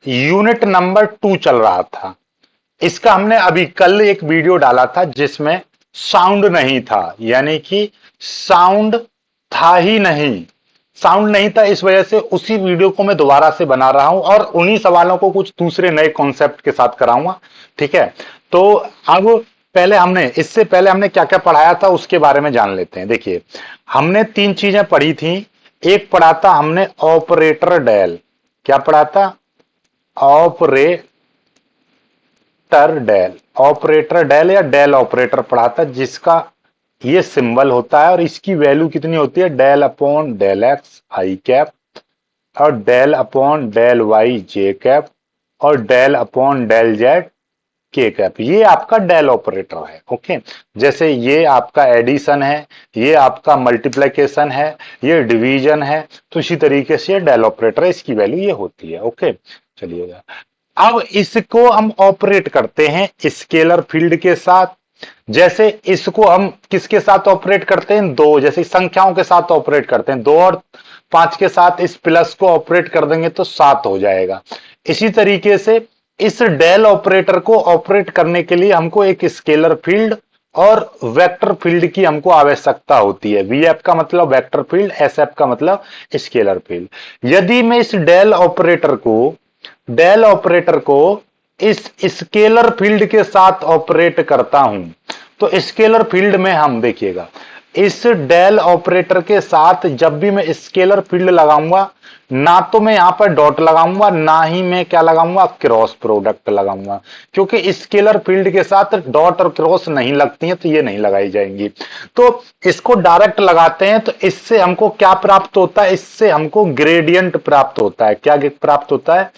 Unit number 2 चल रहा था। इसका हमने अभी कल एक वीडियो डाला था जिसमें साउंड नहीं था, यानी कि साउंड था ही नहीं, साउंड नहीं था। इस वजह से उसी वीडियो को मैं दोबारा से बना रहा हूं और उन्हीं सवालों को कुछ दूसरे नए कॉन्सेप्ट के साथ कराऊंगा। ठीक है, तो अब पहले हमने इससे पहले हमने क्या क्या पढ़ाया था उसके बारे में जान लेते हैं। देखिए, हमने तीन चीजें पढ़ी थी। एक पढ़ा था हमने ऑपरेटर डेल। क्या पढ़ा था? Operator del. ऑपरेटर डेल या डेल ऑपरेटर पढ़ा था, जिसका ये सिंबल होता है और इसकी वैल्यू कितनी होती है? Del upon del X I cap, और del upon del Y J cap, और del upon del Z K cap. ये आपका डेल ऑपरेटर है। ओके, जैसे ये आपका एडिशन है, ये आपका मल्टीप्लिकेशन है, ये डिवीजन है, तो इसी तरीके से डेल ऑपरेटर है, इसकी वैल्यू ये होती है। ओके, चलिएगा, अब इसको हम ऑपरेट करते हैं स्केलर फील्ड के साथ। जैसे इसको हम किसके साथ ऑपरेट करते हैं? दो, जैसे संख्याओं के साथ ऑपरेट करते हैं। 2 और 5 के साथ इस प्लस को ऑपरेट कर देंगे तो 7 हो जाएगा। इसी तरीके से इस डेल ऑपरेटर को ऑपरेट करने के लिए हमको एक स्केलर फील्ड और वेक्टर फील्ड की हमको आवश्यकता होती है। वीएफ का मतलब वेक्टर फील्ड, एसएफ का मतलब स्केलर फील्ड। यदि मैं इस डेल ऑपरेटर को इस स्केलर फील्ड के साथ ऑपरेट करता हूं, तो स्केलर फील्ड में हम देखिएगा, इस डेल ऑपरेटर के साथ जब भी मैं स्केलर फील्ड लगाऊंगा, ना तो मैं यहां पर डॉट लगाऊंगा, ना ही मैं क्या लगाऊंगा? क्रॉस प्रोडक्ट लगाऊंगा, क्योंकि स्केलर फील्ड के साथ डॉट और क्रॉस नहीं लगती हैं, तो ये नहीं लगाई जाएंगी। तो इसको डायरेक्ट लगाते हैं, तो इससे हमको क्या प्राप्त होता है? इससे हमको ग्रेडियंट प्राप्त होता है। क्या प्राप्त होता है?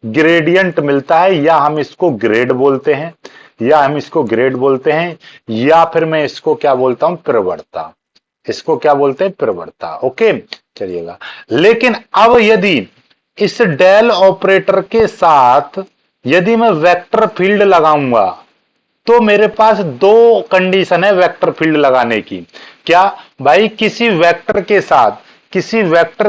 ग्रेडियंट मिलता है, या हम इसको ग्रेड बोलते हैं, या हम इसको ग्रेड बोलते हैं, या फिर मैं इसको क्या बोलता हूं? प्रवणता। इसको क्या बोलते हैं? प्रवणता। ओके, चलिएगा, लेकिन अब यदि इस डेल ऑपरेटर के साथ यदि मैं वेक्टर फील्ड लगाऊंगा, तो मेरे पास दो कंडीशन है वेक्टर फील्ड लगाने की। क्या भाई? किसी वेक्टर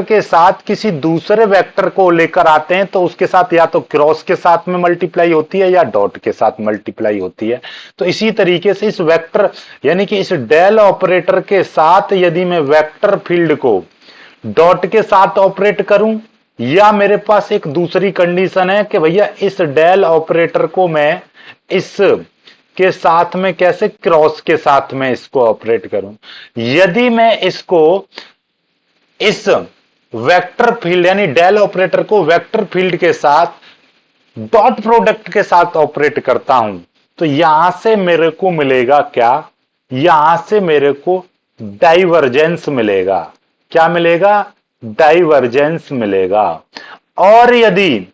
के साथ किसी दूसरे वेक्टर को लेकर आते हैं, तो उसके साथ या तो क्रॉस के साथ में मल्टीप्लाई होती है या डॉट के साथ मल्टीप्लाई होती है। तो इसी तरीके से इस वेक्टर, यानी कि इस डेल ऑपरेटर के साथ यदि मैं वेक्टर फील्ड को डॉट के साथ ऑपरेट करूं, या मेरे पास एक दूसरी कंडीशन है कि भैया इस डेल ऑपरेटर को मैं इस के साथ में कैसे? क्रॉस के साथ में इसको ऑपरेट करूं। यदि मैं इसको इस वेक्टर फील्ड यानी डेल ऑपरेटर को वेक्टर फील्ड के साथ डॉट प्रोडक्ट के साथ ऑपरेट करता हूं, तो यहां से मेरे को मिलेगा क्या? यहां से मेरे को डाइवर्जेंस मिलेगा। क्या मिलेगा? डाइवर्जेंस मिलेगा। और यदि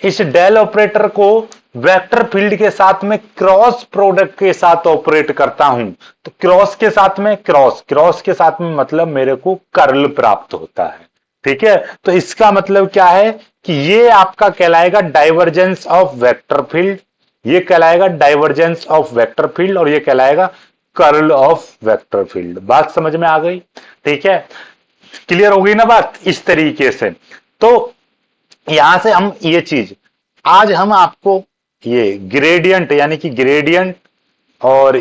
इस डेल ऑपरेटर को वेक्टर फील्ड के साथ में क्रॉस प्रोडक्ट के साथ ऑपरेट करता हूं, तो क्रॉस के साथ में क्रॉस के साथ में मतलब मेरे को कर्ल प्राप्त होता है। ठीक है, तो इसका मतलब क्या है कि ये आपका कहलाएगा डाइवर्जेंस ऑफ वेक्टर फील्ड, ये कहलाएगा डाइवर्जेंस ऑफ वेक्टर फील्ड, और ये कहलाएगा कर्ल ऑफ वेक्टर फील्ड। बात समझ में आ गई? ठीक है, क्लियर हो गई ना बात? इस तरीके से तो यहां से हम ये चीज, आज हम आपको ये ग्रेडियंट यानी कि ग्रेडियंट और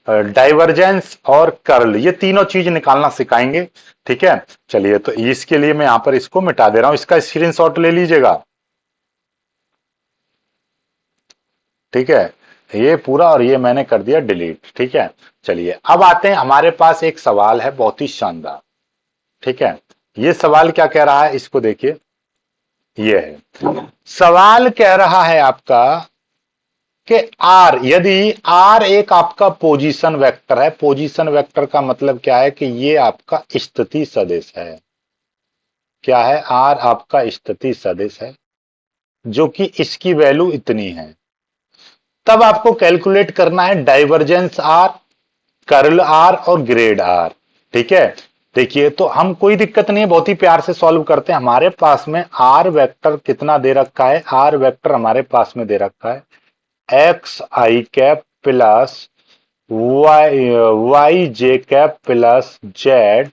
डाइवर्जेंस और कर्ल, ये तीनों चीज निकालना सिखाएंगे। ठीक है, चलिए, तो इसके लिए मैं यहां पर इसको मिटा दे रहा हूं, इसका स्क्रीनशॉट ले लीजिएगा। ठीक है, ये पूरा, और ये मैंने कर दिया डिलीट। ठीक है, चलिए, अब आते हैं, हमारे पास एक सवाल है बहुत ही शानदार। ठीक है, ये सवाल क्या कह रहा है, इसको देखिए। ये है सवाल, कह रहा है आपका कि आर, यदि आर एक आपका पोजीशन वेक्टर है। पोजीशन वेक्टर का मतलब क्या है कि ये आपका स्थिति सदिश है। क्या है? आर आपका स्थिति सदिश है, जो कि इसकी वैल्यू इतनी है। तब आपको कैलकुलेट करना है डाइवर्जेंस आर, कर्ल आर और ग्रेड आर। ठीक है, देखिए, तो हम, कोई दिक्कत नहीं है, बहुत ही प्यार से सॉल्व करते हैं। हमारे पास में आर वेक्टर कितना दे रखा है? आर वेक्टर हमारे पास में दे रखा है x I cap plus Y J cap plus Z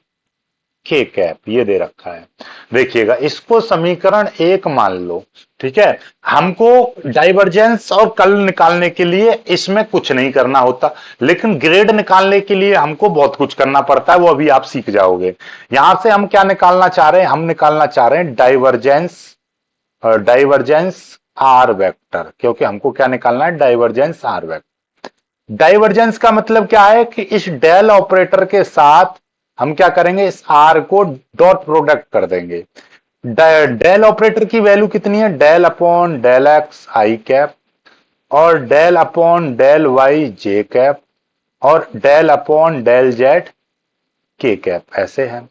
K cap, ये दे रखा है। देखिएगा इसको समीकरण एक मान लो, ठीक है। हमको डाइवर्जेंस और कर्ल निकालने के लिए इसमें कुछ नहीं करना होता, लेकिन ग्रेड निकालने के लिए हमको बहुत कुछ करना पड़ता है, वो अभी आप सीख जाओगे। यहां से हम क्या निकालना चाह रहे हैं, हम निकालना चाह रहे हैं डाइवर्जेंस, डाइवर्जेंस आर वेक्टर, क्योंकि हमको क्या निकालना है, डाइवर्जेंस आर वेक्टर। डाइवर्जेंस का मतलब क्या है कि इस डेल ऑपरेटर के साथ हम क्या करेंगे, इस आर को डॉट प्रोडक्ट कर देंगे। डेल ऑपरेटर की वैल्यू कितनी है, del upon del X I cap, और del upon del Y J cap, और del upon del Z K cap, ऐसे है।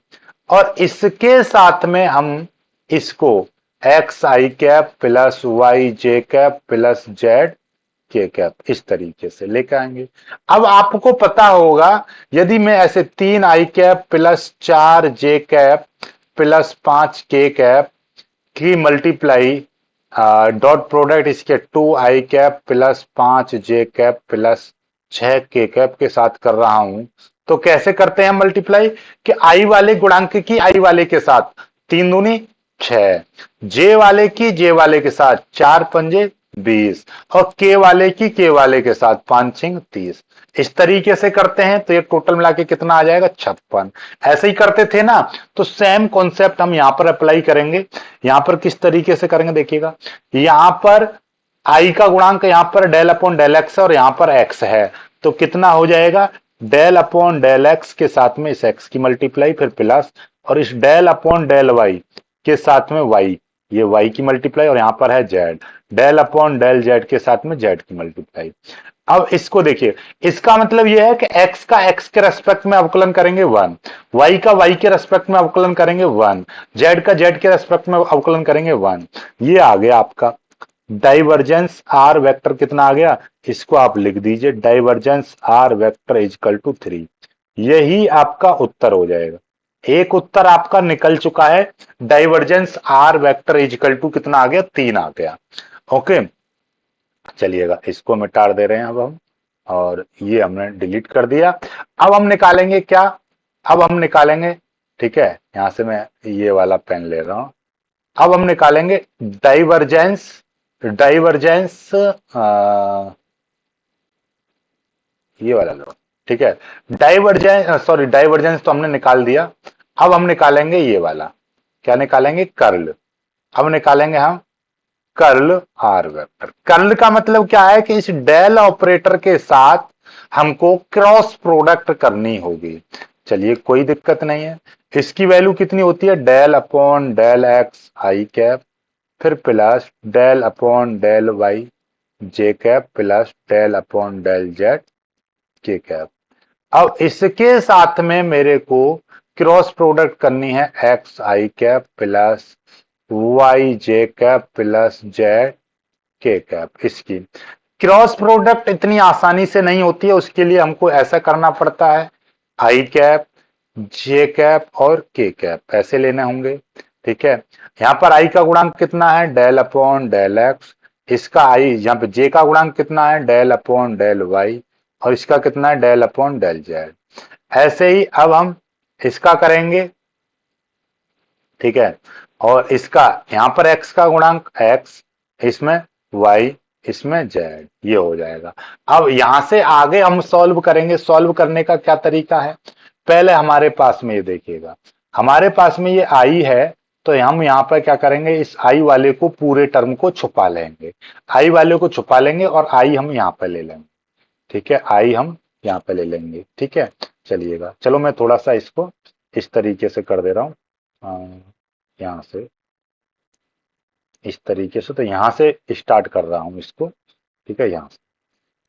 और इसके साथ में हम इसको x I cap plus Y J cap plus Z K cap इस तरीके से लेकर आएंगे। अब आपको पता होगा, यदि मैं ऐसे 3 आई कैप प्लस 4 जे कैप प्लस 5 के कैप की मल्टीप्लाई डॉट प्रोडक्ट इसके 2 आई कैप प्लस 5 जे कैप प्लस 6 के कैप के साथ कर रहा हूं, तो कैसे करते हैं मल्टीप्लाई, कि आई वाले गुणांक की आई वाले के साथ 3 दूनी 6, जे वाले की जे वाले के साथ 4 पंजे 20, और के वाले की के वाले के साथ 5 छिंग 30। इस तरीके से करते हैं तो ये टोटल मिला के कितना आ जाएगा, 56। ऐसे ही करते थे ना, तो सेम कॉन्सेप्ट हम यहां पर अप्लाई करेंगे। यहां पर किस तरीके से करेंगे देखिएगा, यहां पर आई का गुणांक यहां पर डेल अपॉन डेल एक्स और यहां पर एक्स है, तो कितना हो जाएगा, डेल अपॉन डेल एक्स के साथ में इस एक्स की मल्टीप्लाई फिर प्लस, और इस डेल अपॉन डेल वाई के साथ में वाई, ये वाई की मल्टीप्लाई, और यहां पर है Z, del upon del Z के साथ में जेड की मल्टीप्लाई। अब इसको देखिए, इसका मतलब यह है कि x का x के रेस्पेक्ट में अवकलन करेंगे 1, y का y के रेस्पेक्ट में अवकलन करेंगे 1, z का z के रेस्पेक्ट में अवकलन करेंगे 1। ये आ गया आपका डाइवर्जेंस आर वेक्टर, कितना आ गया, इसको आप लिख दीजिए, divergence R vector is equal to 3। यही आपका उत्तर हो जाएगा। एक उत्तर आपका निकल चुका है, divergence R vector is equal to कितना आ गया, 3 आ गया। ओके, चलिएगा इसको मिटा दे रहे हैं अब हम, और ये हमने डिलीट कर दिया। अब हम निकालेंगे क्या, अब हम निकालेंगे, ठीक है, यहां से मैं ये वाला पेन ले रहा हूं। अब हम निकालेंगे डाइवर्जेंस, डाइवर्जेंस ये वाला लो, ठीक है। डाइवर्जेंस, सॉरी, डाइवर्जेंस तो हमने निकाल दिया। अब हम निकालेंगे ये वाला, क्या निकालेंगे, कर्ल। अब निकालेंगे हम कर्ल आर वेक्टर। कर्ल का मतलब क्या है कि इस डेल ऑपरेटर के साथ हमको क्रॉस प्रोडक्ट करनी होगी। चलिए कोई दिक्कत नहीं है। इसकी वैल्यू कितनी होती है, del upon del X I cap फिर plus del upon del Y J cap plus del upon del Z K cap. अब इसके साथ में मेरे को क्रॉस प्रोडक्ट करनी है x I cap plus Y J cap plus Z K cap. इसकी क्रॉस प्रोडक्ट इतनी आसानी से नहीं होती है, उसके लिए हमको ऐसा करना पड़ता है, आई कैप जे कैप और के कैप ऐसे लेने होंगे, ठीक है। यहाँ पर आई का गुणांक कितना है, डेल अपॉन डेल एक्स, इसका आई यहाँ पे जे का गुणांक कितना है, डेल अपॉन डेल वाई, और इसका कितना है, डेल अपॉन डेल जेड। ऐसे ही अब हम इसका करेंगे, ठीक है, और इसका यहां पर x का गुणांक x, इसमें y, इसमें z, ये हो जाएगा। अब यहां से आगे हम सॉल्व करेंगे। सॉल्व करने का क्या तरीका है, पहले हमारे पास में ये देखिएगा, हमारे पास में ये i है, तो हम यहां पर क्या करेंगे, इस i वाले को पूरे टर्म को छुपा लेंगे, i वाले को छुपा लेंगे और i हम यहां पर ले लेंगे, ठीक है, i हम यहां पर ले लेंगे, ठीक है। चलिएगा, चलो मैं थोड़ा सा इसको इस तरीके से कर दे रहा हूं, यहां से इस तरीके से, तो यहां से स्टार्ट कर रहा हूं इसको, ठीक है। यहां से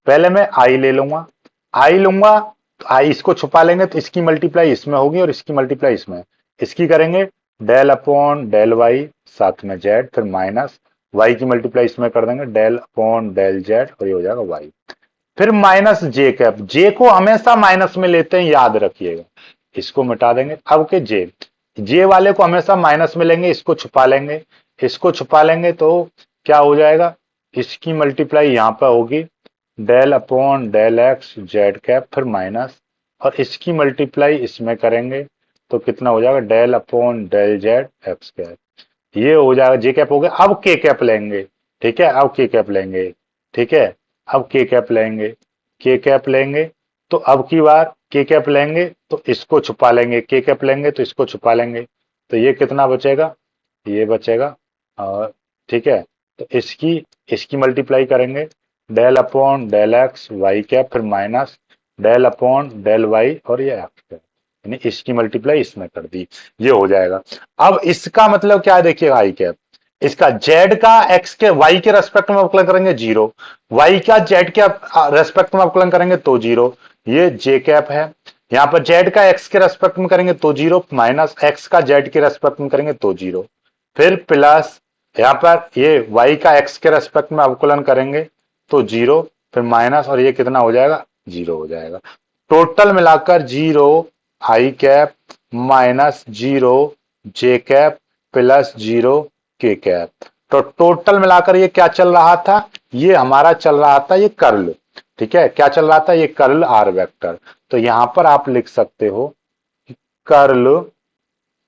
पहले मैं आई ले लूंगा, आई लूंगा तो आई इसको छुपा लेंगे, तो इसकी मल्टीप्लाई इसमें होगी और इसकी मल्टीप्लाई इसमें, इसकी करेंगे डेल अपॉन डेल वाई साथ में जेड, फिर माइनस वाई की मल्टीप्लाई इसमें कर देंगे डेल अपॉन डेल जेड, और ये हो जाएगा वाई, फिर माइनस जे कैप। जे को हमेशा माइनस में लेते हैं, याद रखिएगा, इसको मिटा देंगे। अब के जे, जे वाले को हमेशा माइनस में लेंगे, इसको छुपा लेंगे, इसको छुपा लेंगे तो क्या हो जाएगा, इसकी मल्टीप्लाई यहां पर होगी del upon del X Z cap फिर माइनस, और इसकी मल्टीप्लाई इसमें करेंगे तो कितना हो जाएगा, del upon del Z X cap, ये हो जाएगा। जे कैप हो गया। अब के कैप लेंगे, ठीक है, अब के कैप लेंगे, ठीक है, अब के कैप लेंगे, के कैप लेंगे, तो अब की बार के कैप लेंगे तो इसको छुपा लेंगे, के कैप लेंगे तो इसको छुपा लेंगे, तो ये कितना बचेगा, ये बचेगा। और ठीक है, तो इसकी इसकी मल्टीप्लाई करेंगे, del upon del X Y cap, फिर minus del upon del Y और ये एक्स कैप, यानी इसकी मल्टीप्लाई इसमें कर दी, ये हो जाएगा। अब इसका मतलब क्या है, देखिए आई कैप, इसका जेड का एक्स के वाई के रेस्पेक्ट में अवकलन करेंगे जीरो, वाई का जेड के रेस्पेक्ट में अवकलन करेंगे तो जीरो, ये जे कैप है। यहां पर जेड का एक्स के रेस्पेक्ट में करेंगे तो जीरो, माइनस एक्स का जेड के रेस्पेक्ट में करेंगे तो जीरो, फिर प्लस यहां पर ये वाई का एक्स के रेस्पेक्ट में अवकलन करेंगे तो जीरो, फिर माइनस, और ये कितना हो जाएगा, जीरो हो जाएगा। टोटल मिलाकर जीरो आई कैप माइनस जीरो जे कैप प्लस जीरो के कैप, तो टोटल मिलाकर ये क्या चल रहा था, ये हमारा चल रहा था ये कर्ल, ठीक है, क्या चल रहा था, ये कर्ल आर वेक्टर। तो यहां पर आप लिख सकते हो curl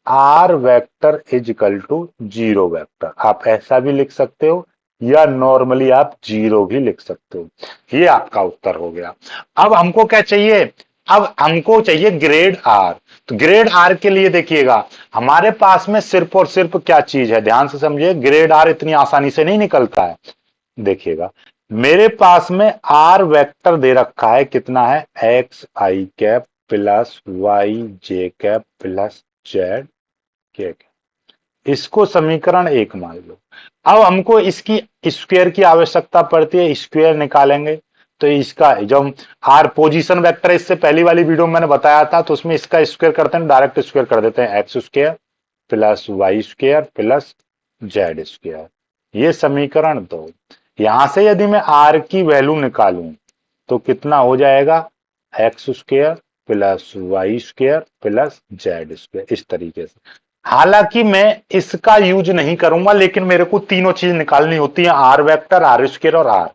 R vector is equal to zero vector, आप ऐसा भी लिख सकते हो या नॉर्मली आप जीरो भी लिख सकते हो। ये आपका उत्तर हो गया। अब हमको क्या चाहिए, अब हमको चाहिए ग्रेड आर। तो ग्रेड आर के लिए देखिएगा, हमारे पास में सिर्फ और सिर्फ क्या चीज है, ध्यान से समझिए, ग्रेड आर इतनी आसानी से नहीं निकलता है। देखिएगा, मेरे पास में आर वेक्टर दे रखा है, कितना है, x I cap plus Y J cap plus Z के, इसको समीकरण एक मान लो। अब हमको इसकी स्क्वायर की आवश्यकता पड़ती है, स्क्वायर निकालेंगे तो इसका जो हम आर पोजीशन वेक्टर, इससे पहली वाली वीडियो में मैंने बताया था, तो उसमें इसका स्क्वायर करते हैं, डायरेक्ट स्क्वायर कर देते हैं, X square plus Y square plus Z square, ये समीकरण दो। यहां से यदि मैं आर की वैल्यू निकालूं तो कितना हो जाएगा, X square plus Y square plus Z square, इस तरीके से। हालांकि मैं इसका यूज नहीं करूंगा, लेकिन मेरे को तीनों चीज निकालनी होती है, आर वेक्टर आर स्क्वायर और आर।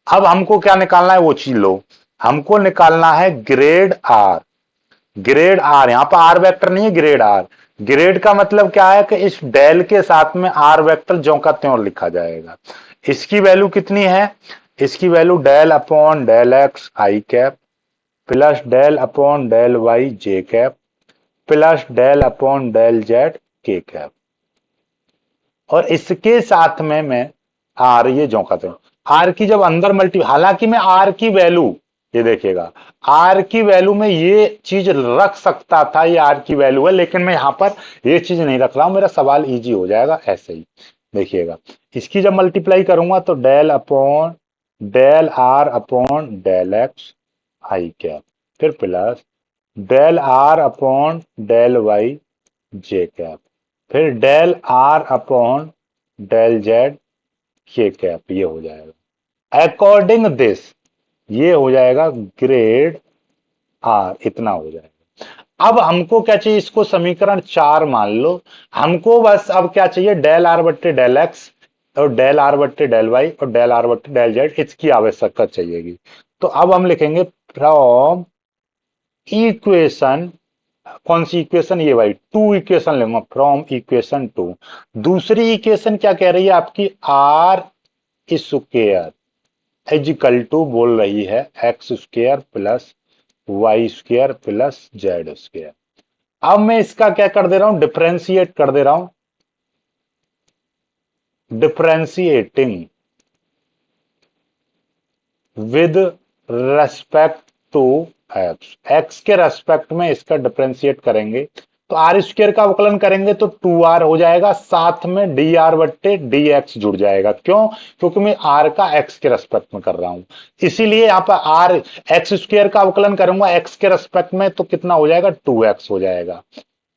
अब हमको क्या निकालना है वो चीज लो, हमको निकालना है ग्रेड आर। ग्रेड आर, यहां पर आर वेक्टर नहीं है, ग्रेड आर। ग्रेड का मतलब क्या है कि इस डेल के साथ में आर वेक्टर ज्यों का त्यों लिखा जाएगा। इसकी वैल्यू कितनी है, इसकी value del upon del X I cap plus del upon del Y J cap plus del upon del Z K cap, और इसके साथ में मैं आर ये जो कहते हैं, आर की जब अंदर मल्टी, हालांकि मैं आर की वैल्यू, ये देखिएगा, आर की वैल्यू में ये चीज रख सकता था, ये आर की वैल्यू है, लेकिन मैं यहां पर ये चीज नहीं रख रहा हूं, मेरा सवाल इजी हो जाएगा ऐसे ही। देखिएगा, इसकी जब मल्टीप्लाई करूंगा तो del upon del R upon del X I cap, फिर plus del R upon del Y J cap, फिर del R upon del Z K cap, ये हो जाएगा अकॉर्डिंग दिस, ये हो जाएगा ग्रेड आर, इतना हो जाएगा। अब हमको क्या चाहिए, इसको समीकरण चार मान लो। हमको बस अब क्या चाहिए, डेल आर बट्टे डेल एक्स और डेल आर बट्टे डेल वाई और डेल आर बट्टे डेल जेड, इसकी आवश्यकता चाहिएगी। तो अब हम लिखेंगे फ्रॉम इक्वेशन, कौन सी इक्वेशन, ये भाई टू इक्वेशन लेंगे, फ्रॉम इक्वेशन टू। दूसरी इक्वेशन क्या कह रही है आपकी, आर स्क्वेयर इजिकल टू बोल रही है X square plus Y square plus Z square. अब मैं इसका क्या कर दे रहा हूं, डिफरेंशिएट कर दे रहा हूं, differentiating with respect to X, X के रेस्पेक्ट में इसका डिफरेंशिएट करेंगे, तो आर स्क्वायर का अवकलन करेंगे तो टू आर हो जाएगा, साथ में डी आर बट्टे डी एक्स जुड़ जाएगा। क्यों, क्योंकि मैं आर का एक्स के रेस्पेक्ट में कर रहा हूं, इसीलिए यहां पर आर एक्स स्क्वायर का अवकलन करूंगा एक्स के रेस्पेक्ट में, तो कितना हो जाएगा, टू एक्स हो जाएगा।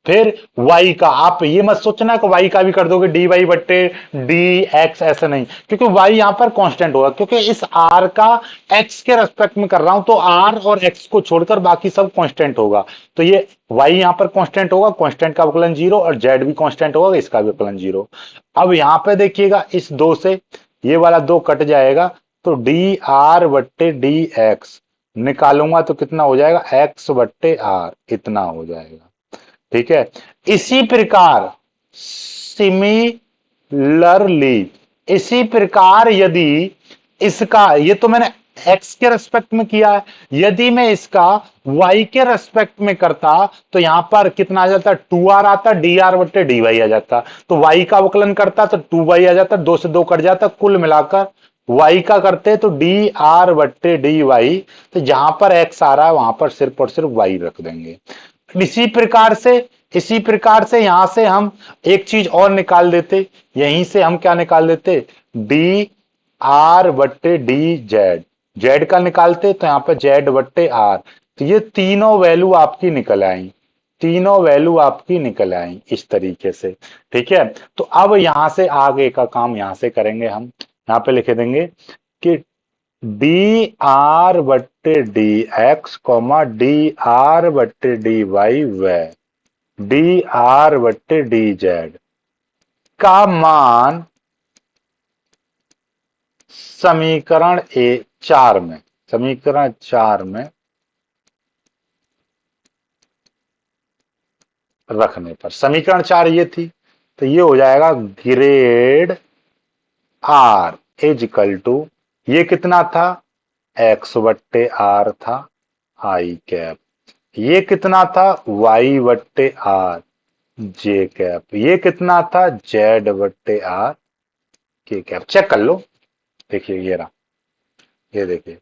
फिर y का, आप ये मत सोचना कि y का भी कर दोगे dy बट्टे dx, ऐसा नहीं, क्योंकि y यहां पर कांस्टेंट होगा, क्योंकि इस r का x के रेस्पेक्ट में कर रहा हूं, तो r और x को छोड़कर बाकी सब कांस्टेंट होगा, तो ये y यहां पर कांस्टेंट होगा, कांस्टेंट का अवकलन जीरो, और z भी कांस्टेंट होगा, इसका भी अवकलन जीरो। अब यहां पे देखिएगा, इस दो से ये वाला दो कट जाएगा, तो डी आर बट्टे डी एक्स निकालूंगा तो कितना हो जाएगा, x बट्टे आर, इतना हो जाएगा। ठीक है। इसी प्रकार सिमिलरली, इसी प्रकार यदि इसका, ये तो मैंने एक्स के रेस्पेक्ट में किया है, यदि मैं इसका वाई के रेस्पेक्ट में करता तो यहां पर कितना आ जाता, 2r आता, डी आर बट्टे डी वाई आ जाता। तो वाई का अवकलन करता तो 2y आ जाता, 2 से 2 कट जाता, कुल मिलाकर वाई का करते तो डी आर बट्टे डी वाई। तो जहां पर एक्स आ रहा है वहां पर सिर्फ और सिर्फ वाई रख देंगे। इसी प्रकार से, इसी प्रकार से यहां से हम एक चीज और निकाल देते, यहीं से हम क्या निकाल देते, डी आर बट्टे डी जेड, जेड का निकालते तो यहां पर जेड बट्टे आर। तो ये तीनों वैल्यू आपकी निकल आई, तीनों वैल्यू आपकी निकल आई इस तरीके से। ठीक है। तो अब यहां से आगे का काम यहां से करेंगे हम, यहां पे लिख देंगे कि डी आर बट्टे D x comma D R बट्टे डी वाई व डी आर बट्टे डी जेड का मान समीकरण 4 में, समीकरण 4 में रखने पर, समीकरण 4 ये थी, तो ये हो जाएगा grad R is equal to, ये कितना था, एक्स बट्टे आर था आई कैप, ये कितना था वाई बट्टे आर जे कैप, ये कितना था जेड बट्टे आर के कैप। चेक कर लो, देखिए ये रहा, ये देखिए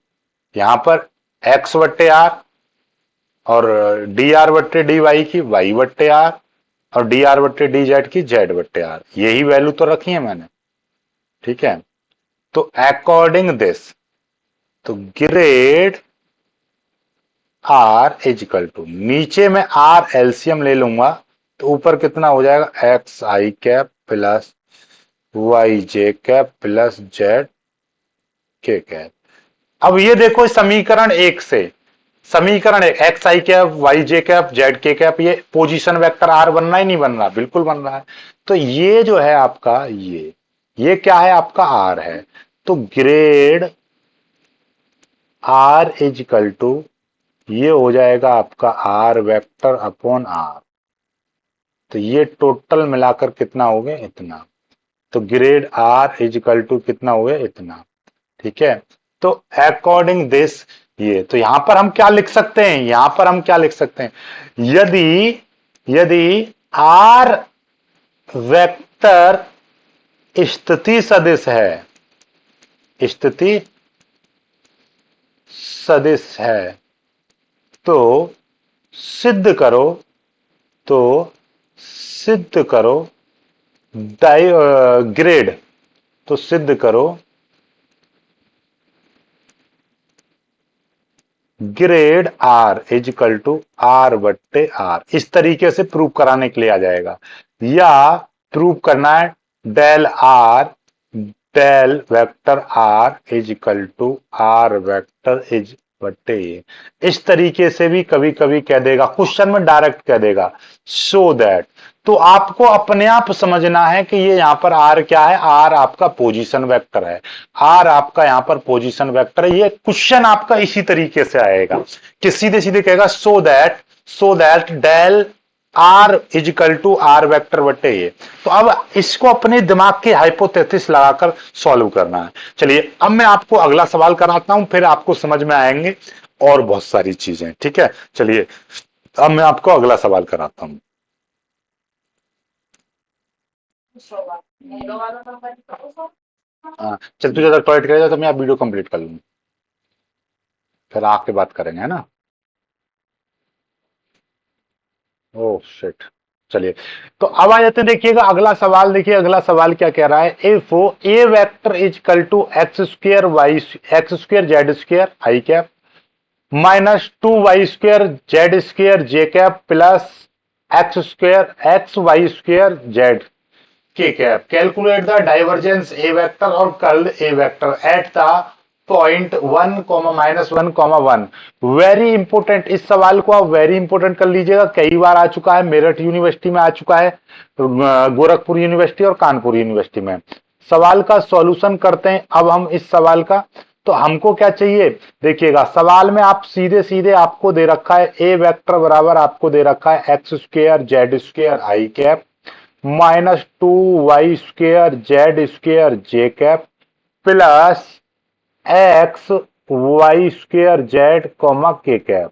यहां पर एक्स बट्टे आर और डी आर बट्टे डी वाई की वाई बट्टे आर और डी आर बट्टे डी जेड की जेड बट्टे आर, यही वैल्यू तो रखी है मैंने। ठीक है। तो अकॉर्डिंग दिस, तो grad R is equal to, नीचे में आर एलसीएम ले लूंगा तो ऊपर कितना हो जाएगा, x I cap plus Y J cap plus Z K cap. अब ये देखो समीकरण 1 से, समीकरण x I cap Y J cap Z K cap, ये पोजीशन वेक्टर आर बन रहा है नहीं बन रहा, बिल्कुल बन रहा है। तो ये जो है आपका, ये क्या है आपका आर है। तो grad R is equal to, ये हो जाएगा आपका आर वेक्टर अपॉन आर। तो ये टोटल मिलाकर कितना हो गया, इतना। तो grad R is equal to कितना हो गया, इतना। ठीक है। तो अकॉर्डिंग दिस, ये तो यहां पर हम क्या लिख सकते हैं, यहां पर हम क्या लिख सकते हैं, यदि आर वेक्टर स्थिति सदिश है, स्थिति सदिश है, तो सिद्ध करो, तो सिद्ध करो ग्रेड, तो सिद्ध करो grad R is equal to R बट्टे आर। इस तरीके से प्रूव कराने के लिए आ जाएगा, या प्रूव करना है del R, del vector R is equal to R vector is बट्टे ए। इस तरीके से भी कभी कभी कह देगा, क्वेश्चन में डायरेक्ट कह देगा सो दैट। तो आपको अपने आप समझना है कि ये यहां पर आर क्या है, आर आपका पोजीशन वेक्टर है, आर आपका यहां पर पोजीशन वेक्टर है। ये क्वेश्चन आपका इसी तरीके से आएगा कि सीधे सीधे कहेगा so that del R is equal to R vector बटे ए। तो अब इसको अपने दिमाग के हाइपोथेसिस लगाकर सॉल्व करना है। चलिए अब मैं आपको अगला सवाल कराता हूं, फिर आपको समझ में आएंगे और बहुत सारी चीजें। ठीक है। चलिए अब मैं आपको अगला सवाल कराता हूं। हाँ चल, तू ज्यादा टॉयलेट करेगा तो मैं आप वीडियो कंप्लीट कर लूंगा, फिर आके बात करेंगे, है ना। Oh shit. चलिए तो अब आ जाते हैं, देखिएगा अगला सवाल, देखिए अगला सवाल क्या कह रहा है, if A vector is equal to X square Y, X square Z square I cap minus 2y² Z square J cap plus X Y square Z K cap, calculate the divergence A vector और curl A vector at the point 1, -1, 1। Very important, इस सवाल को आप very important कर लीजिएगा, कई बार आ चुका है, मेरठ यूनिवर्सिटी में आ चुका है, गोरखपुर यूनिवर्सिटी और कानपुर यूनिवर्सिटी में। सवाल का सॉल्यूशन करते हैं अब हम इस सवाल का। तो हमको क्या चाहिए, देखिएगा सवाल में आप सीधे सीधे आपको दे रखा है ए वेक्टर बराबर आपको दे रखा है X square Z square I cap -2y² J cap plus X Y square Z comma K cap.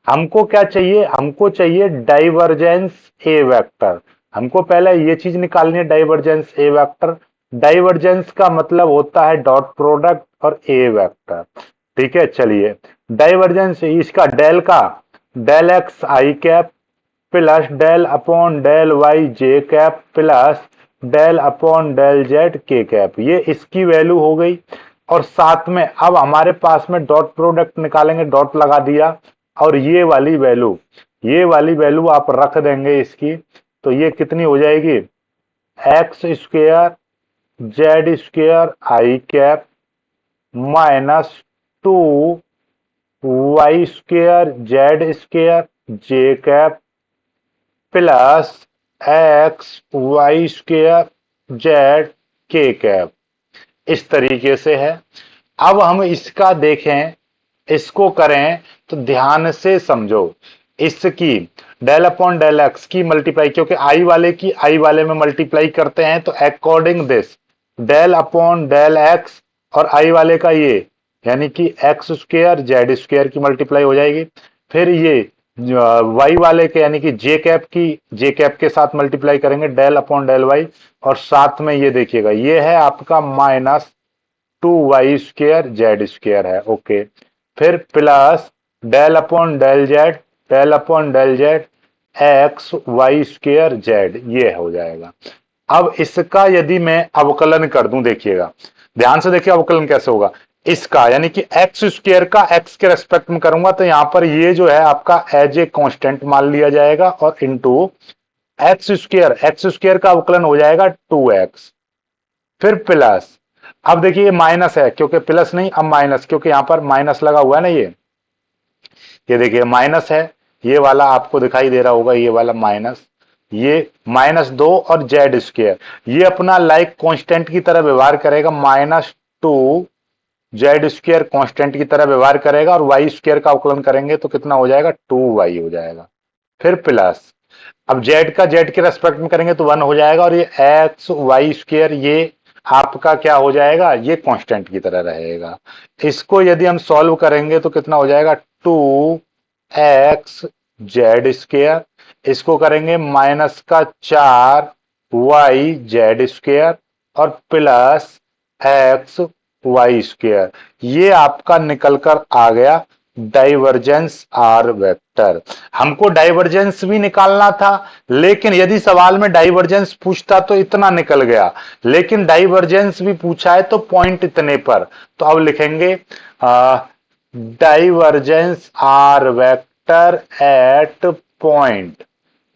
हमको क्या चाहिए, हमको चाहिए डाइवर्जेंस ए वेक्टर। हमको पहले ये चीज निकालनी है, डाइवर्जेंस ए वेक्टर। डाइवर्जेंस का मतलब होता है डॉट प्रोडक्ट और ए वेक्टर। ठीक है, चलिए डाइवर्जेंस इसका डेल का del X I cap plus del upon del Y J cap plus del upon del Z K cap, ये इसकी वैल्यू हो गई। और साथ में अब हमारे पास में डॉट प्रोडक्ट निकालेंगे, डॉट लगा दिया, और ये वाली वैल्यू आप रख देंगे इसकी। तो ये कितनी हो जाएगी, x square Z square I cap -2y² Z square J cap plus XY² Z K cap. इस तरीके से है। अब हम इसका देखें, इसको करें तो ध्यान से समझो। इसकी डेल अपॉन डेल एक्स की मल्टीप्लाई, क्योंकि आई वाले की आई वाले में मल्टीप्लाई करते हैं, तो according this del upon del X और आई वाले का ये यानी कि एक्स स्क्वेयर जेड स्क्वेयर की मल्टीप्लाई हो जाएगी। फिर ये वाई वाले के यानी कि जे कैप के साथ मल्टीप्लाई करेंगे डेल अपॉन डेल वाई, और साथ में ये देखिएगा ये है आपका -2y² जेड स्क्वेयर है। ओके, फिर plus del upon del Z X Y square Z, ये हो जाएगा। अब इसका यदि मैं अवकलन कर दूं, देखिएगा ध्यान से देखिए अवकलन कैसे होगा। इसका यानी कि एक्स स्क्वेयर का एक्स के रेस्पेक्ट में करूंगा तो यहां पर ये जो है आपका एज ए कांस्टेंट मान लिया जाएगा, और इनटू एक्स स्क्वेयर का अवकलन हो जाएगा 2x। फिर प्लस, अब देखिए ये माइनस है क्योंकि प्लस नहीं, अब माइनस, क्योंकि यहां पर माइनस लगा हुआ है ना, ये देखिए माइनस है, ये वाला आपको दिखाई दे रहा होगा, ये वाला माइनस, ये -2 और जेड स्क्वेयर, ये अपना लाइक कांस्टेंट की तरह व्यवहार करेगा, -2 जेड स्क्वेयर कांस्टेंट की तरह व्यवहार करेगा, और वाई स्क्वेयर का अवकलन करेंगे तो कितना हो जाएगा, 2y हो जाएगा। फिर प्लस, अब जेड का जेड के रेस्पेक्ट में करेंगे तो 1 हो जाएगा, और ये एक्स वाई स्क्वेयर ये आपका क्या हो जाएगा, ये कांस्टेंट की तरह रहेगा। इसको यदि हम सॉल्व करेंगे तो कितना हो जाएगा, 2x जेड स्क्वेयर, इसको करेंगे -4y जेड स्क्वेयर और प्लस एक्स वाई स्क्वेयर, ये आपका निकल कर आ गया डाइवर्जेंस आर वेक्टर। हमको डाइवर्जेंस भी निकालना था, लेकिन यदि सवाल में डाइवर्जेंस पूछता तो इतना निकल गया, लेकिन डाइवर्जेंस भी पूछा है तो पॉइंट इतने पर। तो अब लिखेंगे divergence R vector at point,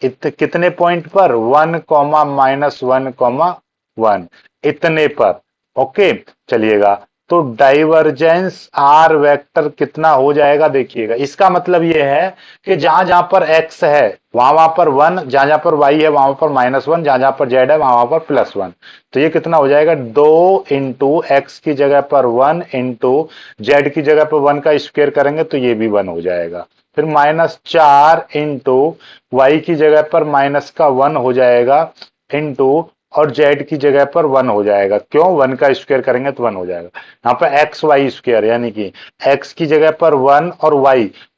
कितने पॉइंट पर, 1, -1, 1 इतने पर। ओके, चलिएगा तो डाइवर्जेंस आर वेक्टर कितना हो जाएगा, देखिएगा इसका मतलब यह है कि जहां जहां पर x है वहां वहां पर 1, जहां जहां पर y है वहां पर -1, जहां जहां पर z है वहां पर +1। तो ये कितना हो जाएगा, 2 इंटू एक्स की जगह पर 1 इंटू जेड की जगह पर 1 का स्क्वायर करेंगे तो ये भी 1 हो जाएगा। फिर -4 इंटू वाई की जगह पर माइनस का 1 हो जाएगा इंटू, और जेड की जगह पर 1 हो जाएगा, क्यों, 1 का स्क्वायर करेंगे तो 1 हो जाएगा। यहाँ पर एक्स वाई स्क्वायर यानी कि एक्स की जगह पर 1 और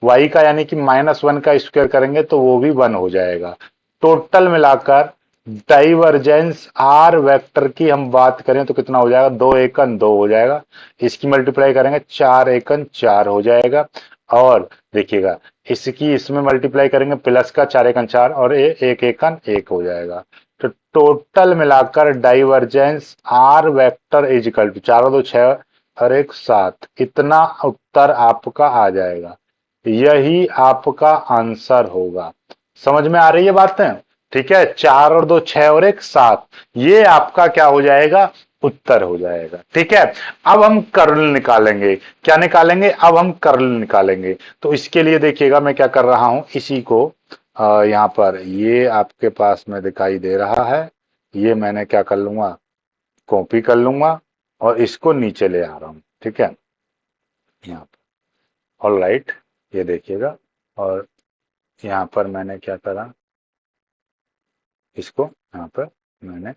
वाई का यानी कि -1 का स्क्वायर करेंगे तो वो भी 1 हो जाएगा। टोटल मिलाकर डाइवर्जेंस आर वेक्टर की हम बात करें तो कितना हो जाएगा, 2 एकन 2 हो जाएगा, इसकी मल्टीप्लाई करेंगे 4 एकन 4 हो जाएगा, और देखिएगा इसकी इसमें मल्टीप्लाई करेंगे प्लस का 4 एकन 4 और 1 एकन 1 हो जाएगा। तो टोटल मिलाकर divergence R vector is equal to 4 और 2 6 और 1 7, इतना उत्तर आपका आ जाएगा। यही आपका आंसर होगा। समझ में आ रही है बातें, ठीक है, 4 और 2 6 और 1 7, ये आपका क्या हो जाएगा, उत्तर हो जाएगा। ठीक है, अब हम कर्ल निकालेंगे, क्या निकालेंगे, अब हम कर्ल निकालेंगे। तो इसके लिए देखिएगा मैं क्या कर रहा हूं, इसी को यहां पर ये आपके पास में दिखाई दे रहा है, ये मैंने क्या कर लूंगा, कॉपी कर लूंगा और इसको नीचे ले आ रहा हूं। ठीक है, यहाँ पर। ऑल राइट, ये देखिएगा। और यहाँ पर मैंने क्या करा, इसको यहाँ पर मैंने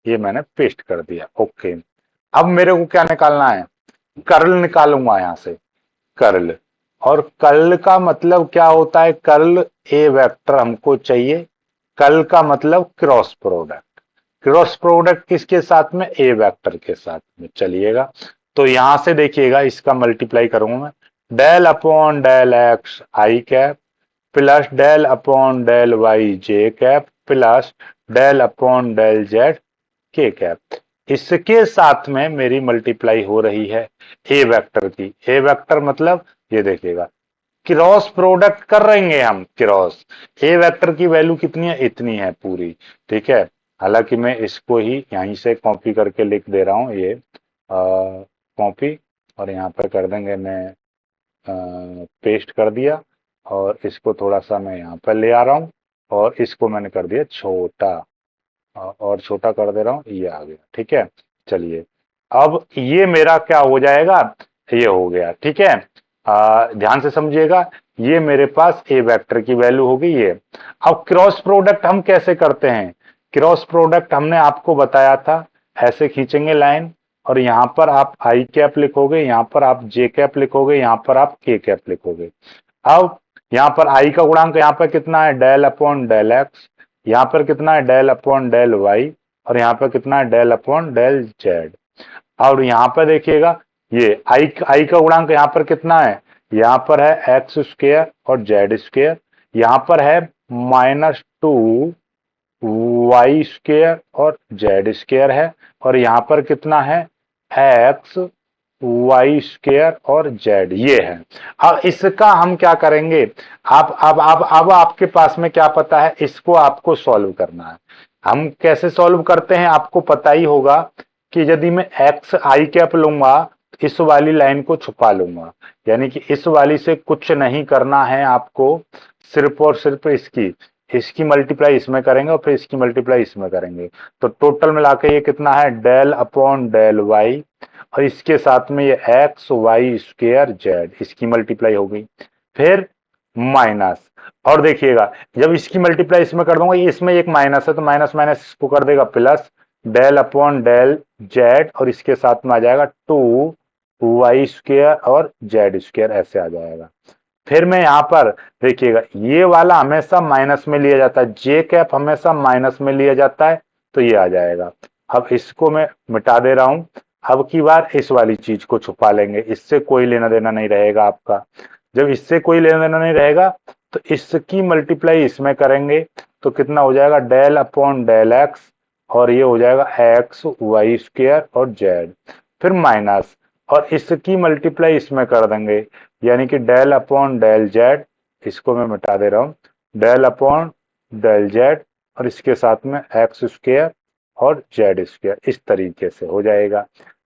ये मैंने पेस्ट कर दिया। ओके, अब मेरे को क्या निकालना है, कर्ल निकालूंगा यहाँ से, कर्ल। और कर्ल का मतलब क्या होता है, कर्ल ए वेक्टर हमको चाहिए। कर्ल का मतलब क्रॉस प्रोडक्ट। क्रॉस प्रोडक्ट किसके साथ में, ए वेक्टर के साथ में। चलिएगा, तो यहां से देखिएगा, इसका मल्टीप्लाई करूंगा मैं, del upon del X I cap plus del upon del Y J cap plus del upon del Z K cap. इसके साथ में मेरी मल्टीप्लाई हो रही है ए वेक्टर की। ए वेक्टर मतलब ये देखिएगा, क्रॉस प्रोडक्ट कर रहेंगे हम, क्रॉस। ए वेक्टर की वैल्यू कितनी है, इतनी है पूरी। ठीक है, हालांकि मैं इसको ही यहीं से कॉपी करके लिख दे रहा हूं, ये कॉपी, और यहाँ पर कर देंगे, मैं पेस्ट कर दिया। और इसको थोड़ा सा मैं यहाँ पर ले आ रहा हूँ, और इसको मैंने कर दिया छोटा, और छोटा कर दे रहा हूँ, ये आ गया। ठीक है, चलिए, अब ये मेरा क्या हो जाएगा, ये हो गया। ठीक है, ध्यान से समझिएगा, ये मेरे पास ए वेक्टर की वैल्यू होगी ये। अब क्रॉस प्रोडक्ट हम कैसे करते हैं, क्रॉस प्रोडक्ट हमने आपको बताया था, ऐसे खींचेंगे लाइन, और यहाँ पर आप आई कैप लिखोगे, यहाँ पर आप जे कैप लिखोगे, यहाँ पर आप के कैप लिखोगे। अब यहाँ पर आई का गुणांक यहाँ पर कितना है, डेल अपॉन डेल एक्स, यहाँ पर कितना है, डेल अपॉन डेल वाई, और यहाँ पर कितना है, डेल अपॉन डेल जेड। और यहाँ पर देखिएगा, ये आई का गुणांक यहाँ पर कितना है, यहाँ पर है एक्स स्क्वेयर और जेड स्क्वेयर, यहाँ पर है -2 वाई स्क्वेयर और जेड स्क्वेयर है, और यहाँ पर कितना है, एक्स वाई स्क्वेयर और जेड, ये है। अब इसका हम क्या करेंगे, अब आपके पास में क्या पता है, इसको आपको सॉल्व करना है। हम कैसे सॉल्व करते हैं आपको पता ही होगा, कि यदि मैं एक्स आई कैप लूंगा, इस वाली लाइन को छुपा लूंगा, यानी कि इस वाली से कुछ नहीं करना है आपको, सिर्फ और सिर्फ इसकी इसकी मल्टीप्लाई इसमें करेंगे, और फिर इसकी मल्टीप्लाई इसमें करेंगे। तो टोटल मिला के ये कितना है, डेल अपॉन डेल वाई, और इसके साथ में ये एक्स वाई स्क्वेयर जेड, इसकी मल्टीप्लाई हो गई। फिर माइनस, और देखिएगा, जब इसकी मल्टीप्लाई इसमें कर दूंगा, ये इसमें एक माइनस है, तो माइनस माइनस इसको कर देगा plus, del upon del Z, और इसके साथ में आ जाएगा 2 वाई स्क्वेयर और जेड स्क्वेयर, ऐसे आ जाएगा। फिर मैं यहां पर देखिएगा, ये वाला हमेशा माइनस में लिया जाता है, जे कैप हमेशा माइनस में लिया जाता है, तो ये आ जाएगा। अब इसको मैं मिटा दे रहा हूं, अब की बार इस वाली चीज को छुपा लेंगे, इससे कोई लेना देना नहीं रहेगा आपका। जब इससे कोई लेना देना नहीं रहेगा, तो इसकी मल्टीप्लाई इसमें करेंगे, तो कितना हो जाएगा, डेल अपॉन डेल एक्स, और ये हो जाएगा एक्स वाई स्क्वेयर और जेड। फिर माइनस, और इसकी मल्टीप्लाई इसमें कर देंगे, यानी कि डेल अपॉन डेल जेड, इसको मैं मिटा दे रहा हूं, डेल अपॉन डेल जेड, और इसके साथ में एक्स स्क्वेयर और जेड स्क्वेयर, इस तरीके से हो जाएगा।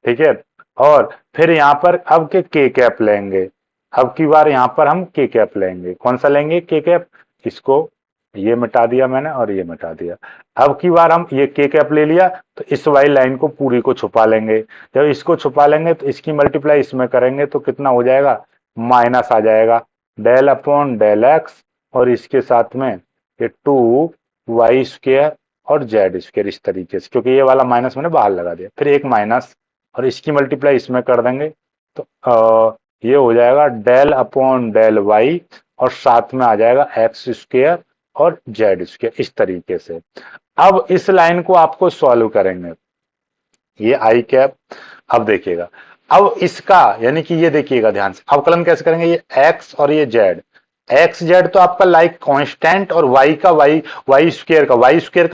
ठीक है, और फिर यहाँ पर अब के कैप लेंगे, अब की बार यहाँ पर हम के कैप लेंगे, कौन सा लेंगे, के कैप। इसको ये मिटा दिया मैंने, और ये मिटा दिया। अब की बार हम ये के कैप ले लिया, तो इस वाली लाइन को पूरी को छुपा लेंगे। जब इसको छुपा लेंगे, तो इसकी मल्टीप्लाई इसमें करेंगे, तो कितना हो जाएगा, माइनस आ जाएगा, डेल अपॉन डेल एक्स, और इसके साथ में ये 2 वाई स्क्वेयर और जेड स्क्वेयर, इस तरीके से, क्योंकि ये वाला माइनस मैंने बाहर लगा दिया। फिर एक माइनस, और इसकी मल्टीप्लाई इसमें कर देंगे, तो ये हो जाएगा डेल अपॉन डेल वाई, और साथ में आ जाएगा एक्स स्क्वेयर और जेड स्क्वेयर, इस तरीके से। अब इस लाइन को आपको सॉल्व करेंगे, ये आई कैप। अब देखिएगा, अब इसका यानी कि ये देखिएगा ध्यान से, अवकलन कैसे करेंगे, ये एक्स और ये जेड, एक्स जेड तो आपका लाइक कांस्टेंट, और वाई का वाई स्क्वेयर का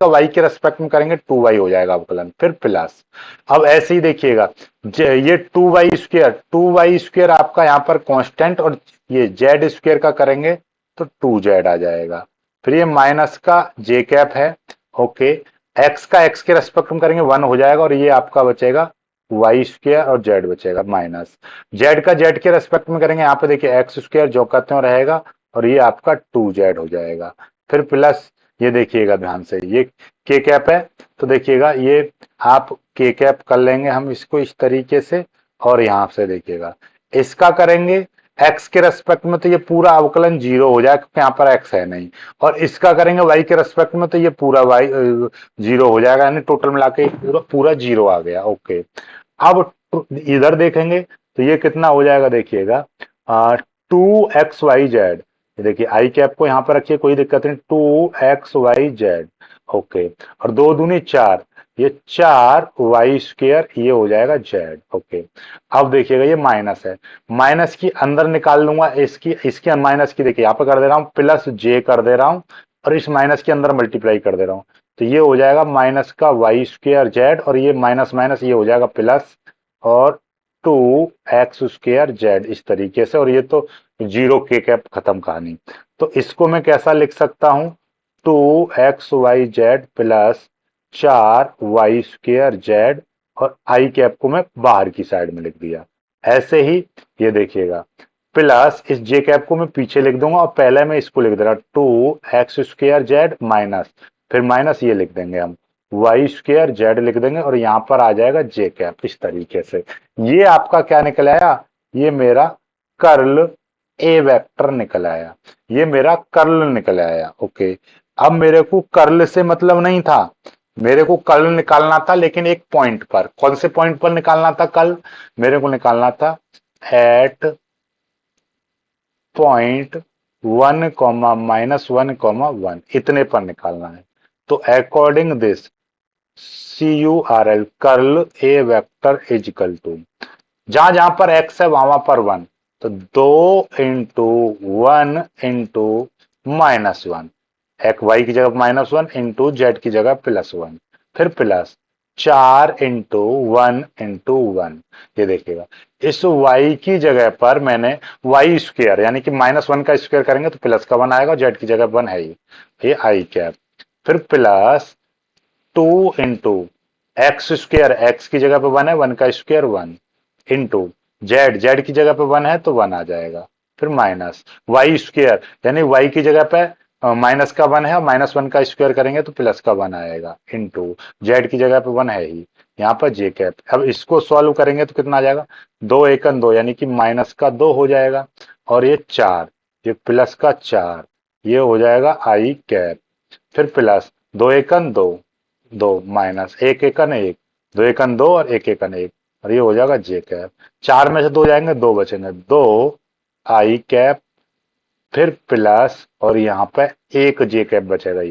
वाई के रेस्पेक्ट में करेंगे, 2 वाई हो जाएगा अवकलन, फिर प्लस। अब ऐसे ही देखिएगा, ये 2 वाई स्क्वेयर आपका यहाँ पर कांस्टेंट, और ये जेड स्क्वेयर का करेंगे, तो 2 जेड आ जाएगा। फिर ये माइनस का जे कैप है, ओके, एक्स का एक्स के रेस्पेक्ट में करेंगे 1 हो जाएगा, और ये आपका बचेगा वाई स्क्वेयर, और जेड बचेगा माइनस, जेड का जेड के रेस्पेक्ट में करेंगे, यहाँ पे देखिए एक्स स्क्वेयर जो कहते हैं रहेगा, और ये आपका 2 जेड हो जाएगा। फिर प्लस, ये देखिएगा ध्यान से, ये के कैप है, तो देखिएगा ये आप के कैप कर लेंगे हम इसको इस तरीके से, और यहां से देखिएगा इसका करेंगे एक्स के रेस्पेक्ट में तो ये पूरा अवकलन जीरो हो जाएगा क्योंकि यहाँ पर एक्स है नहीं, और इसका करेंगे वाई के रेस्पेक्ट में तो ये पूरा वाई जीरो हो जाएगा, यानी टोटल मिला के पूरा पूरा जीरो आ गया। ओके, अब इधर देखेंगे तो ये कितना हो जाएगा, देखिएगा 2xyz, देखिए आई कैप को यहाँ पर रखिए कोई दिक्कत नहीं, 2xyz। ओके, और दो दूनी चार, ये 4y² ये हो जाएगा z। ओके, अब देखिएगा ये माइनस है, माइनस की अंदर निकाल लूंगा इसकी इसके माइनस की, देखिए यहाँ पे कर दे रहा हूँ प्लस j कर दे रहा हूँ, और इस माइनस के अंदर मल्टीप्लाई कर दे रहा हूँ, तो ये हो जाएगा माइनस का y² z, और ये माइनस माइनस ये हो जाएगा प्लस, और 2x² z इस तरीके से, और ये तो जीरो के कैप खत्म कहानी। तो इसको मैं कैसा लिख सकता हूं, 2xyz प्लस 4y² z, और आई कैप को मैं बाहर की साइड में लिख दिया। ऐसे ही ये देखिएगा प्लस इस जे कैप को मैं पीछे लिख दूंगा, और पहले मैं इसको लिख दे रहा 2x² z माइनस, फिर माइनस ये लिख देंगे हम y² z लिख देंगे, और यहां पर आ जाएगा जे कैप इस तरीके से। ये आपका क्या निकल आया, ये मेरा कर्ल ए वेक्टर निकल आया, ये मेरा कर्ल निकल आया। ओके, अब मेरे को कर्ल से मतलब नहीं था, मेरे को कर्ल निकालना था लेकिन एक पॉइंट पर, कौन से पॉइंट पर निकालना था कर्ल, मेरे को निकालना था एट पॉइंट 1, -1, इतने पर निकालना है। तो according this CURL curl A vector is equal to, जहां जहां पर x है वहां वहां पर 1, तो 2 × 1 × -1, एक y की जगह -1 इंटू जेड की जगह +1, फिर प्लस 4 × 1 × 1, ये देखिएगा इस y की जगह पर मैंने y² यानी कि -1 का स्क्वायर करेंगे तो प्लस का 1 आएगा, जेड की जगह 1 है ही, ये आई कैप, फिर प्लस 2 × x² की जगह पे 1 है, 1 का स्क्वायर 1 इंटू जेड की जगह पे 1 है तो 1 आ जाएगा, फिर माइनस y² यानी y की जगह पे माइनस का 1 है, और -1 का स्क्वायर करेंगे तो प्लस का 1 आएगा, इंटू जेड की जगह पे 1 है ही, यहाँ पर जे कैप। अब इसको सॉल्व करेंगे तो कितना आ जाएगा, 2 × 1 = 2 यानी कि माइनस का 2 हो जाएगा, और ये 4, ये प्लस का 4, ये हो जाएगा आई कैप, फिर प्लस 2 × 1 = 2, 2 माइनस 1 × 1 = 1, 2 × 2 और 1 × 1, और ये हो जाएगा जे कैप। 4 में से 2 जाएंगे, 2 बचेंगे, 2 आई कैप, फिर प्लस, और यहाँ पे एक जे कैप बचेगा,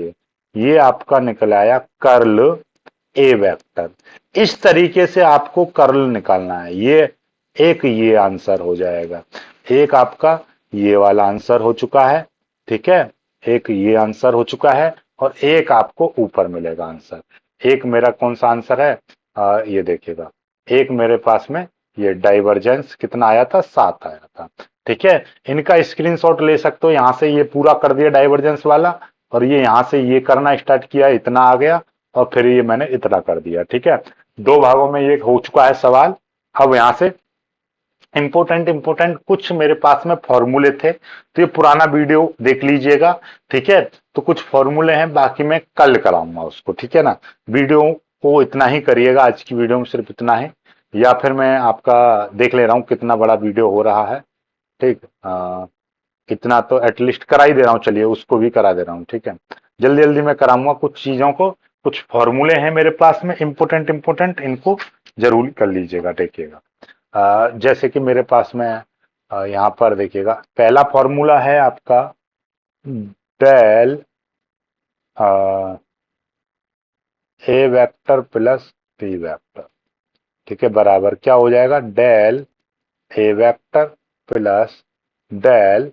ये आपका निकल आया कर्ल ए वेक्टर। इस तरीके से आपको कर्ल निकालना है, ये आंसर हो जाएगा, एक आपका ये वाला आंसर हो चुका है, ठीक है, एक ये आंसर हो चुका है, और एक आपको ऊपर मिलेगा आंसर। एक मेरा कौन सा आंसर है, ये देखिएगा, एक मेरे पास में ये डाइवर्जेंस कितना आया था, 7 आया था, ठीक है। इनका स्क्रीनशॉट ले सकते हो, यहां से ये पूरा कर दिया डाइवर्जेंस वाला, और ये यहां से ये करना स्टार्ट किया, इतना आ गया, और फिर ये मैंने इतना कर दिया, ठीक है। 2 भागों में ये हो चुका है सवाल। अब यहां से इंपोर्टेंट कुछ मेरे पास में फॉर्मूले थे, तो ये पुराना वीडियो देख लीजिएगा, ठीक है। तो कुछ फॉर्मूले हैं, बाकी मैं कल कराऊंगा उसको, ठीक है ना। वीडियो को इतना ही करिएगा, आज की वीडियो में सिर्फ इतना है, या फिर मैं आपका देख ले रहा हूँ कितना बड़ा वीडियो हो रहा है, ठीक। इतना तो एटलीस्ट करा ही दे रहा हूँ, चलिए उसको भी करा दे रहा हूँ, ठीक है। जल्दी जल्दी मैं कराऊंगा कुछ चीजों को, कुछ फॉर्मूले हैं मेरे पास में इंपोर्टेंट, इनको जरूर कर लीजिएगा, देखिएगा। जैसे कि मेरे पास में यहाँ पर देखिएगा, पहला फॉर्मूला है आपका del A vector plus B vector, ठीक है, बराबर क्या हो जाएगा, del A vector plus del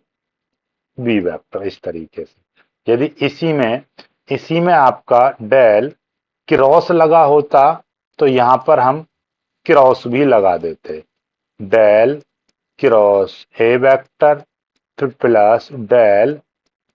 B vector, इस तरीके से। यदि इसी में आपका डेल क्रॉस लगा होता तो यहां पर हम क्रॉस भी लगा देते, डेल क्रॉस ए वेक्टर फिर plus del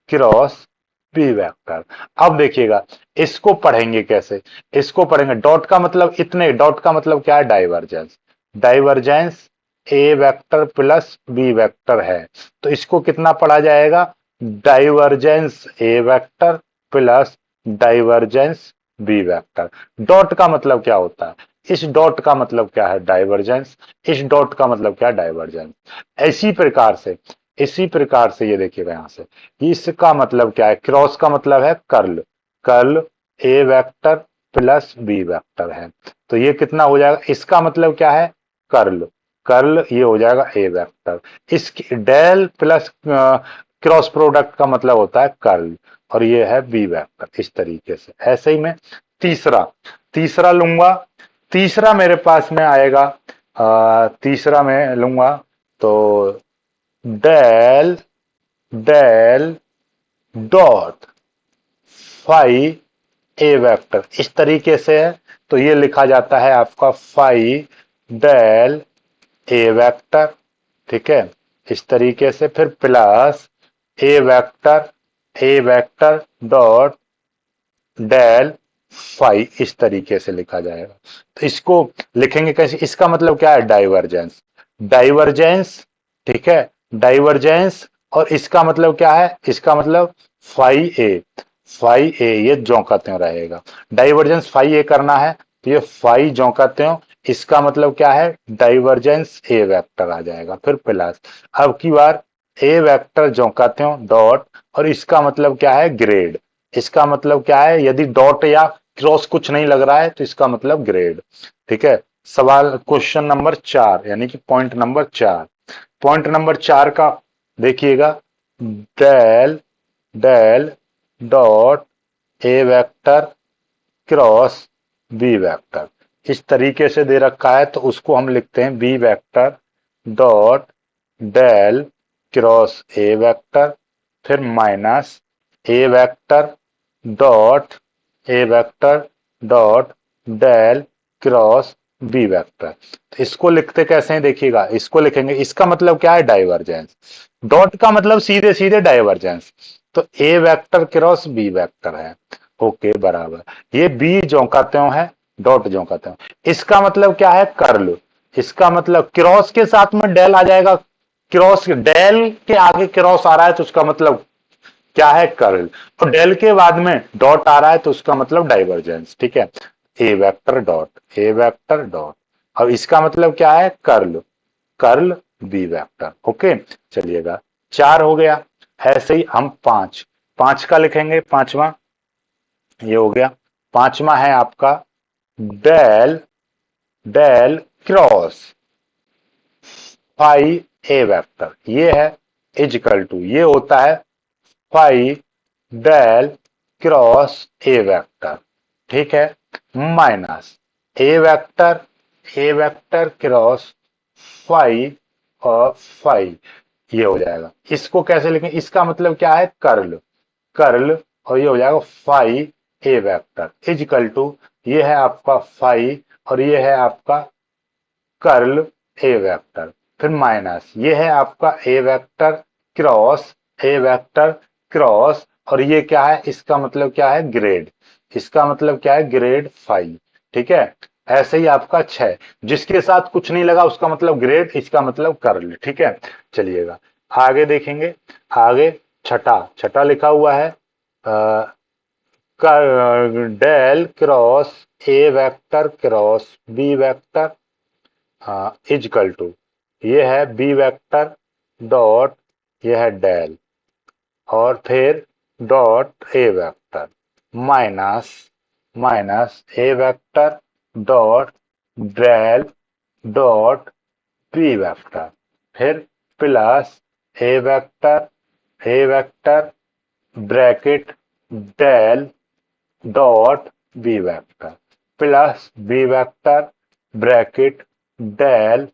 cross B vector. अब देखिएगा इसको पढ़ेंगे कैसे, इसको पढ़ेंगे डॉट का मतलब, इतने डॉट का मतलब क्या है, divergence, divergence A vector plus B vector है, तो इसको कितना पढ़ा जाएगा, divergence A vector plus divergence B vector. Dot का मतलब क्या होता है, इस डॉट का मतलब क्या है, डाइवर्जेंस। इस डॉट का मतलब क्या है, डाइवर्जेंस। इसी प्रकार से ये देखिएगा यहां से, इसका मतलब क्या है, क्रॉस का मतलब है curl. Curl A vector plus B vector है। तो ये कितना हो जाएगा, इसका मतलब क्या है, कर्ल। कर्ल ये हो जाएगा ए वेक्टर। इसकी डेल प्लस क्रॉस प्रोडक्ट का मतलब होता है कर्ल, और ये है बी वेक्टर। इस तरीके से ऐसे ही मैं तीसरा तीसरा लूंगा। तीसरा मेरे पास में आएगा, तीसरा मैं लूंगा तो del del dot phi A vector, इस तरीके से है। तो ये लिखा जाता है आपका फाई डेल ए वेक्टर, ठीक है, इस तरीके से। फिर plus A vector dot del phi, इस तरीके से लिखा जाएगा। तो इसको लिखेंगे कैसे, इसका मतलब क्या है, डाइवर्जेंस। डाइवर्जेंस, ठीक है, डाइवर्जेंस। और इसका मतलब क्या है, इसका मतलब फाई ए। फाई ए ये ज्यों का त्यों रहेगा। डाइवर्जेंस फाई ए करना है तो ये फाई ज्यों का त्यों, इसका मतलब क्या है, डाइवर्जेंस ए वेक्टर आ जाएगा। फिर प्लस, अब की बार ए वेक्टर ज्यों का त्यों डॉट, और इसका मतलब क्या है, ग्रेड। इसका मतलब क्या है, यदि डॉट या क्रॉस कुछ नहीं लग रहा है तो इसका मतलब ग्रेड, ठीक है। सवाल क्वेश्चन नंबर 4 यानी कि पॉइंट नंबर 4। पॉइंट नंबर 4 का देखिएगा, del del dot A vector cross B vector, इस तरीके से दे रखा है। तो उसको हम लिखते हैं B vector dot del cross A vector, फिर minus A vector dot A vector dot del cross B vector. तो इसको लिखते कैसे हैं देखिएगा, इसको लिखेंगे, इसका मतलब क्या है, डाइवर्जेंस। डॉट का मतलब सीधे सीधे डाइवर्जेंस। तो ए वेक्टर क्रॉस बी वेक्टर है, ओके बराबर। ये बी ज्यों का त्यों है, डॉट ज्यों का त्यों। इसका मतलब क्या है, कर्ल। इसका मतलब क्रॉस के साथ में डेल आ जाएगा, क्रॉस डेल के आगे क्रॉस आ रहा है तो उसका मतलब क्या है, कर्ल। तो डेल के बाद में डॉट आ रहा है तो उसका मतलब डाइवर्जेंस, ठीक है। ए वेक्टर डॉट, अब इसका मतलब क्या है, curl. Curl B vector, okay. चलिएगा 4 हो गया। ऐसे ही हम पांच पांच का लिखेंगे, पांचवा ये हो गया। पांचवा है आपका del del cross phi A vector, ये है इजिकल टू, ये होता है phi del cross A vector, ठीक है, minus A vector cross phi और फाई, ये हो जाएगा। इसको कैसे लिखें, इसका मतलब क्या है, कर्ल। कर्ल, और ये हो जाएगा phi A vector is equal to, ये है आपका फाई और ये है आपका कर्ल ए वेक्टर, फिर माइनस ये है आपका A vector cross A vector cross, और ये क्या है, इसका मतलब क्या है, ग्रेड। इसका मतलब क्या है, ग्रेड फाई, ठीक है। ऐसे ही आपका 6, जिसके साथ कुछ नहीं लगा उसका मतलब ग्रेड, इसका मतलब कर्ल, ठीक है। चलिएगा आगे देखेंगे। आगे छठा छठा लिखा हुआ है, del cross A vector cross B vector is equal to, ये है बी वेक्टर डॉट, ये है डेल, और फिर dot A vector minus minus A vector dot del dot B vector, फिर plus A vector bracket del dot B vector plus B vector bracket del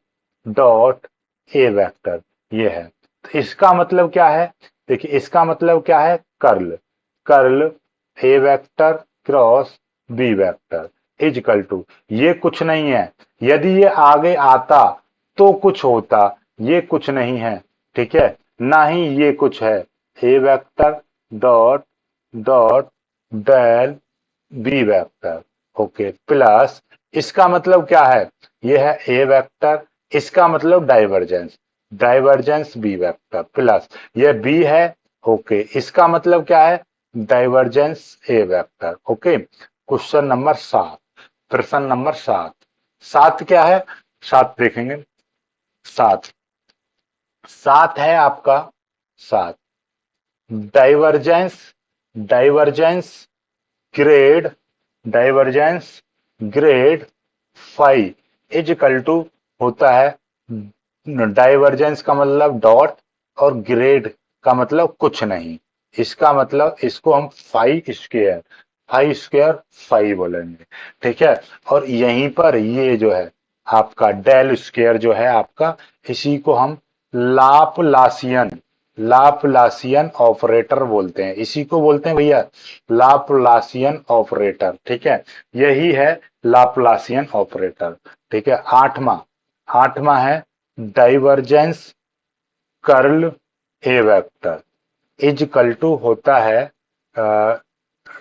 dot A vector, ये है। तो इसका मतलब क्या है, देखिए इसका मतलब क्या है, curl. Curl A vector cross B vector is equal to, ये कुछ नहीं है, यदि ये आगे आता तो कुछ होता, ये कुछ नहीं है, ठीक है, ना ही ये कुछ है। A vector dot dot del B vector, okay, plus इसका मतलब क्या है, ये है ए वेक्टर, इसका मतलब divergence, divergence B vector plus ये बी है, ओके, इसका मतलब क्या है, divergence A vector, okay. Question number 7, प्रश्न नंबर 7, सात क्या है, सात देखेंगे, सात, सात है आपका, सात, divergence, divergence grad, divergence grad phi is equal to होता है, डाइवर्जेंस का मतलब डॉट और ग्रेड का मतलब कुछ नहीं, इसका मतलब इसको हम five square, five square five बोलेंगे, ठीक है। और यहीं पर ये जो है आपका डेल स्क्वेयर जो है आपका, इसी को हम लाप्लासियन, लाप्लासियन ऑपरेटर बोलते हैं, इसी को बोलते हैं भैया लाप्लासियन ऑपरेटर, ठीक है। यही है लाप्लासियन ऑपरेटर, ठीक है। आठवां, आठवां है divergence curl A vector is equal to होता है,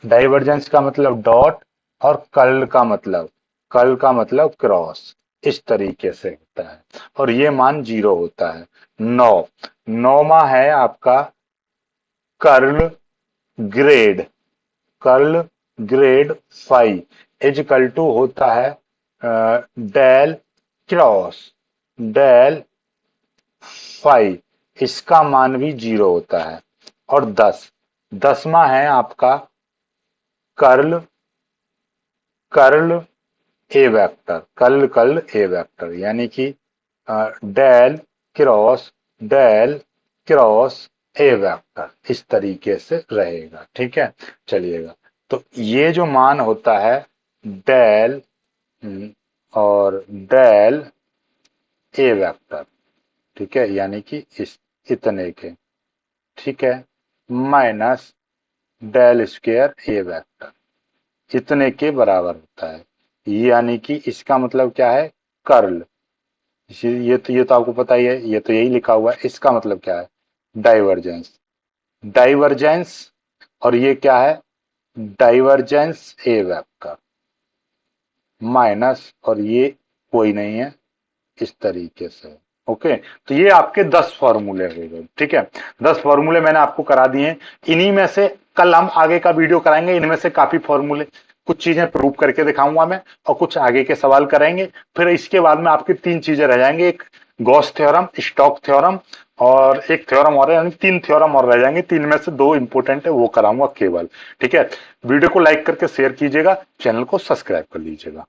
डाइवर्जेंस का मतलब डॉट और कर्ल का मतलब क्रॉस, इस तरीके से होता है और ये मान जीरो होता है। नौ, नौवा है आपका curl grad, curl grad phi is equal to होता है डेल क्रॉस, डेल फाइव, इसका मान भी जीरो होता है। और दस, दसवां है आपका curl, curl A vector, curl curl A vector, यानी कि del cross, del cross A vector, इस तरीके से रहेगा, ठीक है। चलिएगा, तो ये जो मान होता है डेल और डेल ए वेक्टर, ठीक है, यानी कि इस इतने के, ठीक है, माइनस डेल स्क्वायर ए वेक्टर इतने के बराबर होता है, यानी कि इसका मतलब क्या है, कर्ल, ये तो आपको पता ही है, ये तो यही लिखा हुआ है, इसका मतलब क्या है, डाइवर्जेंस, डाइवर्जेंस, और ये क्या है, डाइवर्जेंस ए वेक्टर माइनस, और ये कोई नहीं है, इस तरीके से। ओके, तो ये आपके 10 फॉर्मूले हो गए, ठीक है। 10 फॉर्मूले मैंने आपको करा दिए हैं, इन्हीं में से कल हम आगे का वीडियो कराएंगे, इनमें से काफी फॉर्मूले, कुछ चीजें प्रूव करके दिखाऊंगा मैं और कुछ आगे के सवाल कराएंगे। फिर इसके बाद में आपकी तीन चीजें रह जाएंगे, एक गॉस थ्योरम, स्टोक थ्योरम और एक थ्योरम और है, यानी तीन थ्योरम और रह जाएंगे, तीन में से दो इंपोर्टेंट है, वो कराऊंगा केवल, ठीक है। वीडियो को लाइक करके शेयर कीजिएगा, चैनल को सब्सक्राइब कर लीजिएगा।